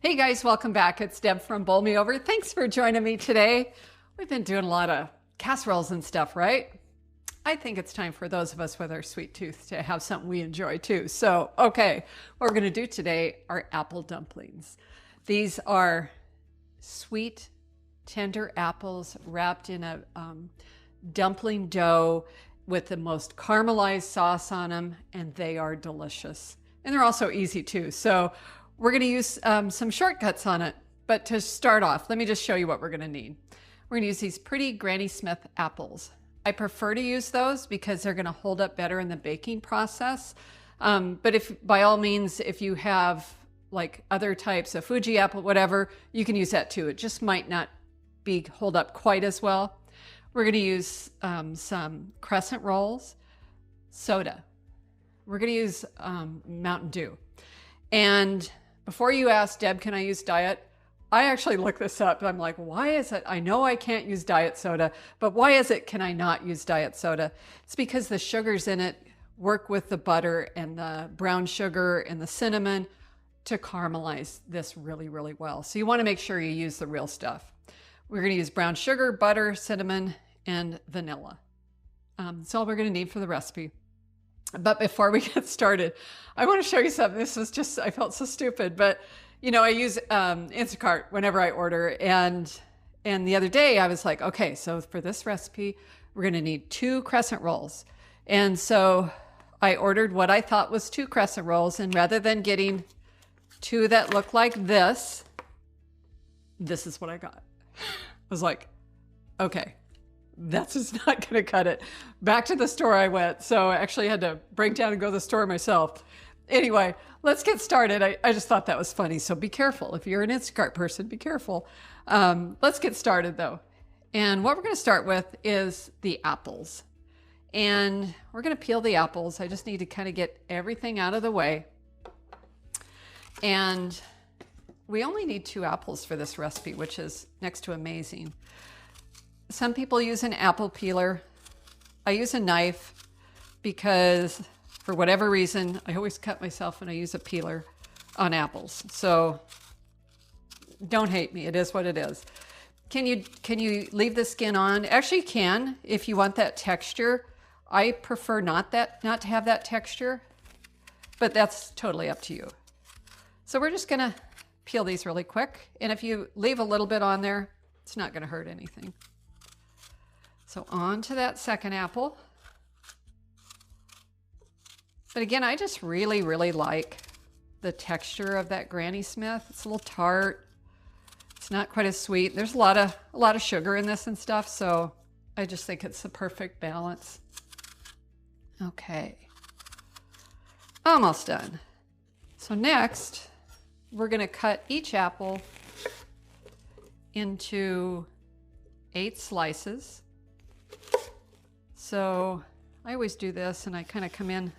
Hey guys, welcome back. It's Deb from Bowl Me Over. Thanks for joining me today. We've been doing a lot of casseroles and stuff, right? I think it's time for those of us with our sweet tooth to have something we enjoy too. So, okay, what we're going to do today are apple dumplings. These are sweet, tender apples wrapped in a dumpling dough with the most caramelized sauce on them, and they are delicious. And they're also easy too. So we're going to use some shortcuts on it. But to start off, let me just show you what we're going to need. We're going to use these pretty Granny Smith apples. I prefer to use those because they're going to hold up better in the baking process. But if, by all means, if you have like other types of Fuji apple, whatever, you can use that too. It just might not hold up quite as well. We're going to use some Crescent Rolls, soda. We're going to use Mountain Dew. And before you ask, Deb, can I use diet? I actually looked this up. I'm like, why is it? I know I can't use diet soda, but why is it can I not use diet soda? It's because the sugars in it work with the butter and the brown sugar and the cinnamon to caramelize this really, really well. So you want to make sure you use the real stuff. We're going to use brown sugar, butter, cinnamon, and vanilla. That's all we're going to need for the recipe. But before we get started, I want to show you something. This was just, I felt so stupid, but you know, I use Instacart whenever I order. And the other day I was like, okay, so for this recipe, we're going to need 2 Crescent Rolls. And so I ordered what I thought was 2 Crescent Rolls. And rather than getting 2 that look like this is what I got. I was like, okay, that's just not going to cut it. Back to the store I went. So I actually had to break down and go to the store myself. Anyway, let's get started. I just thought that was funny. So be careful. If you're an Instacart person, be careful. Let's get started though. And what we're going to start with is the apples. And we're going to peel the apples. I just need to kind of get everything out of the way. And we only need 2 apples for this recipe, which is next to amazing. Some people use an apple peeler. I use a knife because for whatever reason, I always cut myself when I use a peeler on apples. So don't hate me. It is what it is. Can you leave the skin on? Actually, you can if you want that texture. I prefer not to have that texture, but that's totally up to you. So we're just gonna peel these really quick. And if you leave a little bit on there, it's not gonna hurt anything. So on to that second apple. But again, I just really, really like the texture of that Granny Smith. It's a little tart. It's not quite as sweet. There's a lot of sugar in this and stuff, so I just think it's the perfect balance. Okay. Almost done. So next, we're going to cut each apple into 8 slices. So I always do this and I kind of come in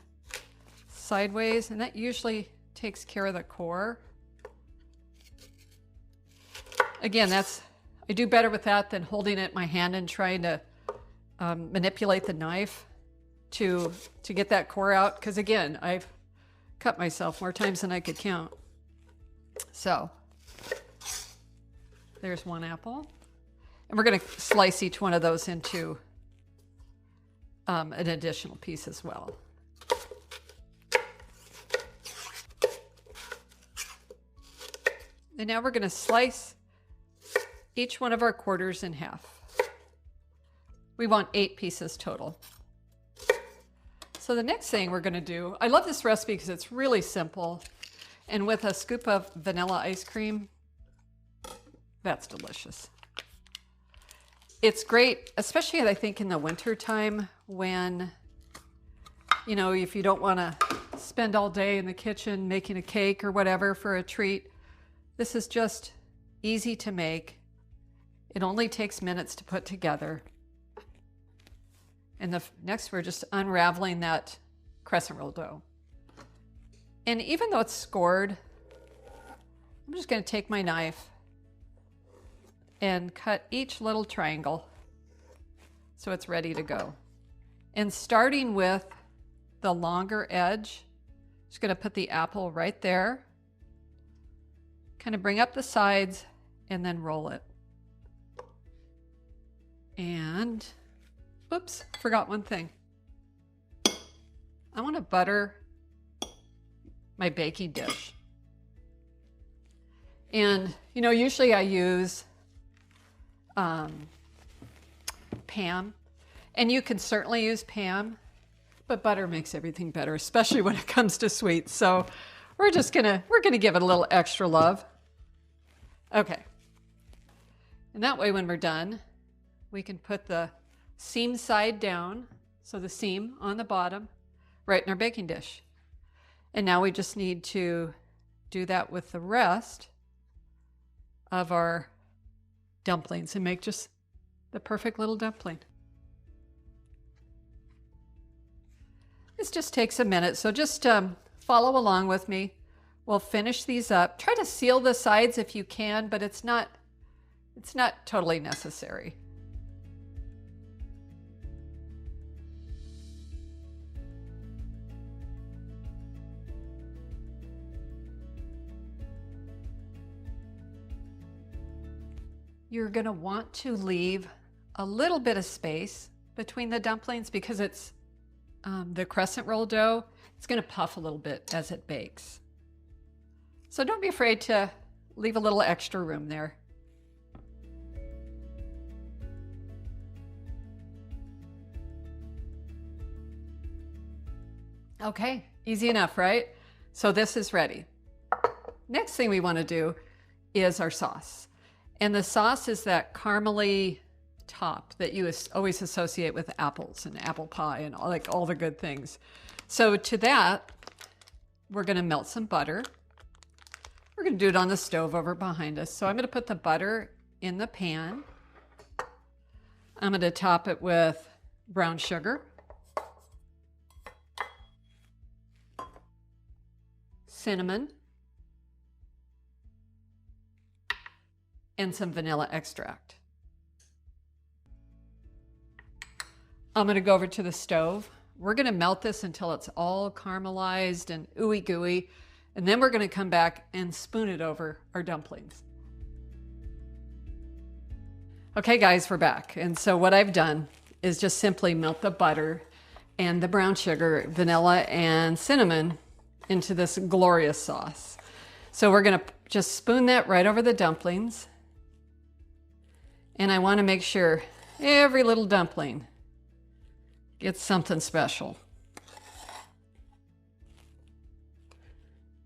sideways, and that usually takes care of the core. Again, I do better with that than holding it in my hand and trying to manipulate the knife to get that core out. Because again, I've cut myself more times than I could count. So there's 1 apple. And we're going to slice each one of those into an additional piece as well. And now we're going to slice each one of our quarters in half. We want 8 pieces total. So the next thing we're going to do, I love this recipe because it's really simple. And with a scoop of vanilla ice cream, that's delicious. It's great, especially I think in the winter time when, you know, if you don't want to spend all day in the kitchen making a cake or whatever for a treat. This is just easy to make. It only takes minutes to put together. And next we're just unraveling that crescent roll dough. And even though it's scored, I'm just going to take my knife and cut each little triangle so it's ready to go. And starting with the longer edge, just going to put the apple right there. kind of bring up the sides and then roll it. And, oops, forgot one thing. I want to butter my baking dish. And, you know, usually I use Pam, and you can certainly use Pam, but butter makes everything better, especially when it comes to sweets. So we're gonna give it a little extra love. Okay. And that way when we're done, we can put the seam side down, so the seam on the bottom, right in our baking dish. And now we just need to do that with the rest of our dumplings and make just the perfect little dumpling. This just takes a minute, so just follow along with me. We'll finish these up. Try to seal the sides if you can, but it's not totally necessary. You're going to want to leave a little bit of space between the dumplings because it's the crescent roll dough. It's going to puff a little bit as it bakes. So don't be afraid to leave a little extra room there. Okay, easy enough, right? So this is ready. Next thing we want to do is our sauce. And the sauce is that caramely top that you always associate with apples and apple pie and all the good things. So to that, we're going to melt some butter. We're going to do it on the stove over behind us. So I'm going to put the butter in the pan. I'm going to top it with brown sugar, cinnamon, and some vanilla extract. I'm going to go over to the stove. We're going to melt this until it's all caramelized and ooey gooey, and then we're going to come back and spoon it over our dumplings. Okay guys, we're back. And so what I've done is just simply melt the butter and the brown sugar, vanilla, and cinnamon into this glorious sauce. So we're going to just spoon that right over the dumplings. And I want to make sure every little dumpling gets something special.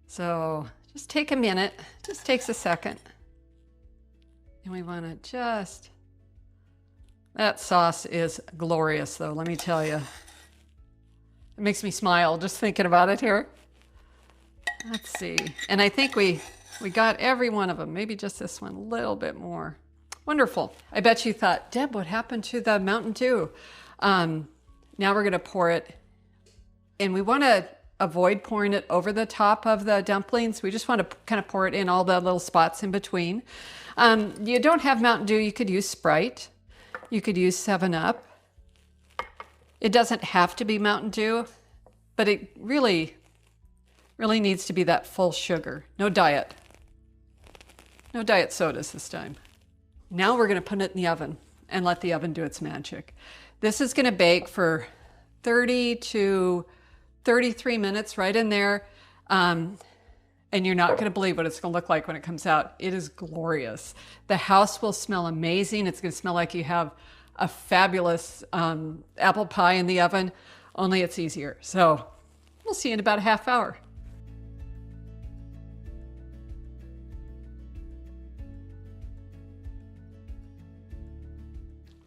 So just take a minute, just takes a second. And we want to just, that sauce is glorious though, let me tell you. It makes me smile just thinking about it here. Let's see. And I think we got every one of them, maybe just this one a little bit more. Wonderful. I bet you thought, Deb, what happened to the Mountain Dew? Now we're going to pour it, and we want to avoid pouring it over the top of the dumplings. We just want to kind of pour it in all the little spots in between. You don't have Mountain Dew, you could use Sprite. You could use 7-Up. It doesn't have to be Mountain Dew, but it really needs to be that full sugar. No diet. No diet sodas this time. Now we're going to put it in the oven and let the oven do its magic. This is going to bake for 30 to 33 minutes right in there. And you're not going to believe what it's going to look like when it comes out. It is glorious. The house will smell amazing. It's going to smell like you have a fabulous apple pie in the oven, only it's easier. So we'll see you in about a half hour.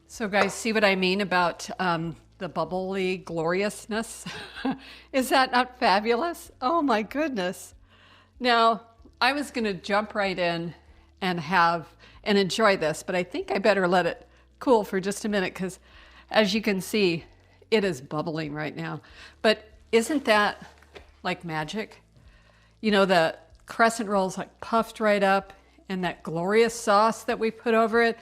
So guys, see what I mean about the bubbly gloriousness? Is that not fabulous? Oh my goodness. Now, I was going to jump right in and enjoy this, but I think I better let it cool for just a minute because as you can see, it is bubbling right now. But isn't that like magic? You know, the crescent rolls like puffed right up and that glorious sauce that we put over it,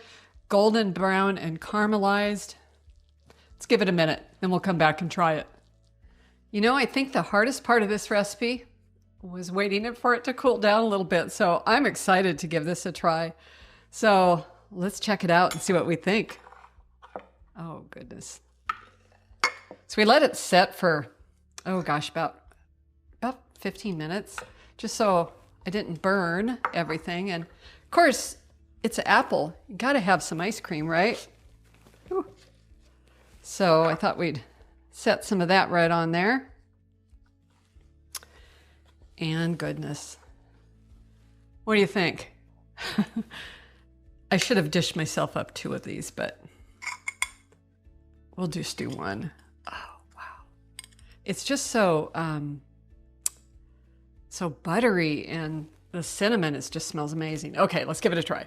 golden brown and caramelized. Let's give it a minute, then we'll come back and try it. You know, I think the hardest part of this recipe was waiting for it to cool down a little bit. So I'm excited to give this a try. So let's check it out and see what we think. Oh, goodness. So we let it set for, oh gosh, about 15 minutes, just so I didn't burn everything. And of course, it's an apple. You got to have some ice cream, right? Whew. So I thought we'd set some of that right on there. And goodness, what do you think? I should have dished myself up 2 of these, but we'll just do 1. Oh, wow. It's just so, so buttery, and the cinnamon just smells amazing. Okay, let's give it a try.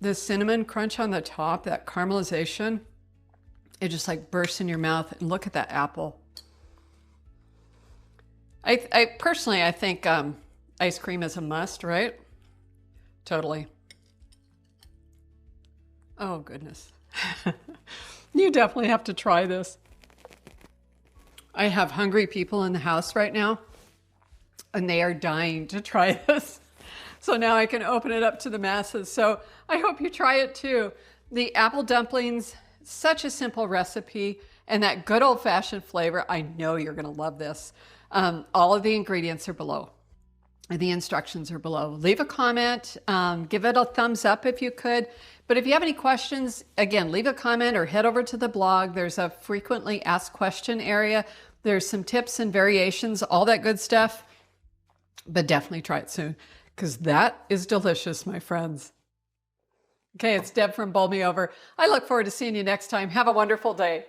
The cinnamon crunch on the top, that caramelization, it just like bursts in your mouth. And look at that apple. I personally, I think ice cream is a must, right? Totally. Oh, goodness. You definitely have to try this. I have hungry people in the house right now, and they are dying to try this. So now I can open it up to the masses. So I hope you try it too. The apple dumplings, such a simple recipe, and that good old-fashioned flavor. I know you're going to love this. All of the ingredients are below. The instructions are below. Leave a comment. Give it a thumbs up if you could. But if you have any questions, again, leave a comment or head over to the blog. There's a frequently asked question area. There's some tips and variations, all that good stuff. But definitely try it soon, because that is delicious, my friends. Okay, it's Deb from Bowl Me Over. I look forward to seeing you next time. Have a wonderful day.